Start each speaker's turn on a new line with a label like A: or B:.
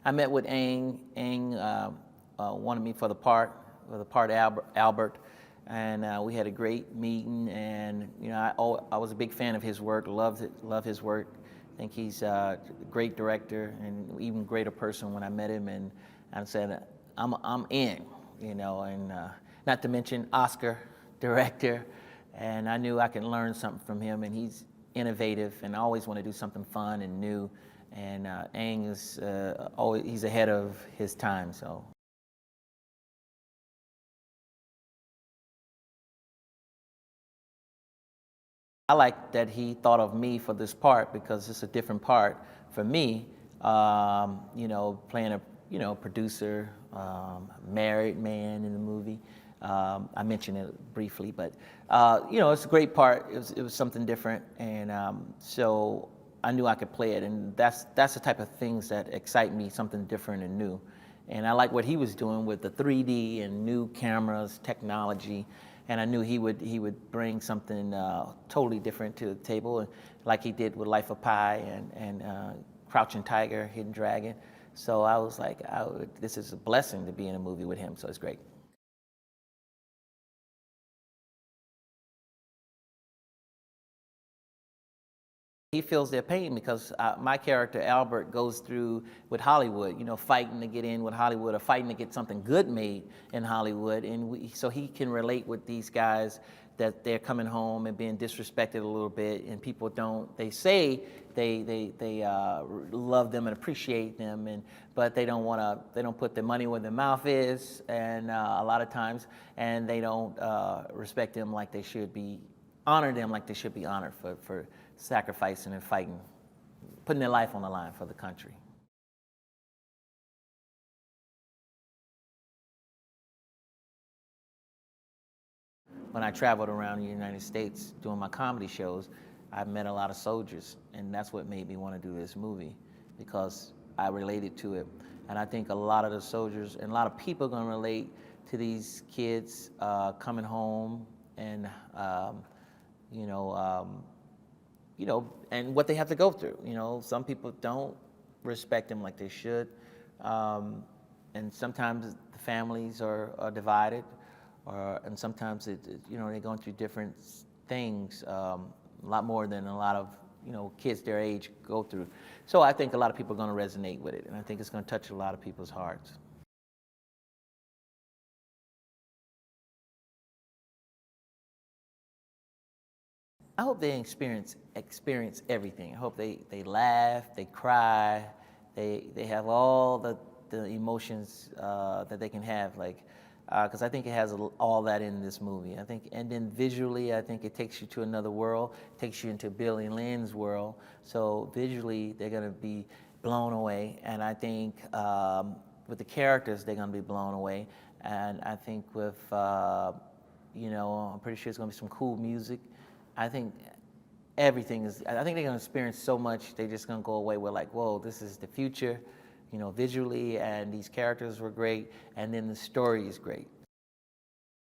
A: I met with Aang. Aang wanted me for the part Albert, and we had a great meeting. And I was a big fan of his work. Love his work. I think he's a great director and even greater person when I met him. And I said, I'm in, and not to mention Oscar director. And I knew I could learn something from him. And he's innovative, and I always want to do something fun and new. And Aang is he's ahead of his time. So. I like that he thought of me for this part because it's a different part for me. Playing a producer, married man in the movie. I mentioned it briefly, but it's a great part. It was something different, and so I knew I could play it, and that's the type of things that excite me, something different and new. And I like what he was doing with the 3D and new cameras, technology. And I knew he would bring something totally different to the table, like he did with Life of Pi and Crouching Tiger, Hidden Dragon. So I was like, this is a blessing to be in a movie with him, so it's great. He feels their pain because my character, Albert, goes through with Hollywood, fighting to get in with Hollywood or fighting to get something good made in Hollywood. And so he can relate with these guys that they're coming home and being disrespected a little bit, and people they say they love them and appreciate them, but they don't put their money where their mouth is, and a lot of times, and they don't respect them like they should be, honor them like they should be honored for sacrificing and fighting, putting their life on the line for the country. When I traveled around the United States doing my comedy shows, I met a lot of soldiers, and that's what made me want to do this movie, because I related to it. And I think a lot of the soldiers and a lot of people are going to relate to these kids coming home and and what they have to go through. Some people don't respect them like they should, and sometimes the families are divided, and sometimes they're going through different things, a lot more than a lot of kids their age go through. So I think a lot of people are going to resonate with it, and I think it's going to touch a lot of people's hearts. I hope they experience everything. I hope they laugh, they cry, they have all the emotions that they can have, because I think it has all that in this movie. I think, and then visually, I think it takes you to another world, takes you into Billy Lynn's world. So visually, they're going to be blown away, and I think with the characters, they're going to be blown away. And I think with I'm pretty sure it's going to be some cool music. I think I think they're going to experience so much, they're just going to go away with whoa, this is the future, visually, and these characters were great, and then the story is great.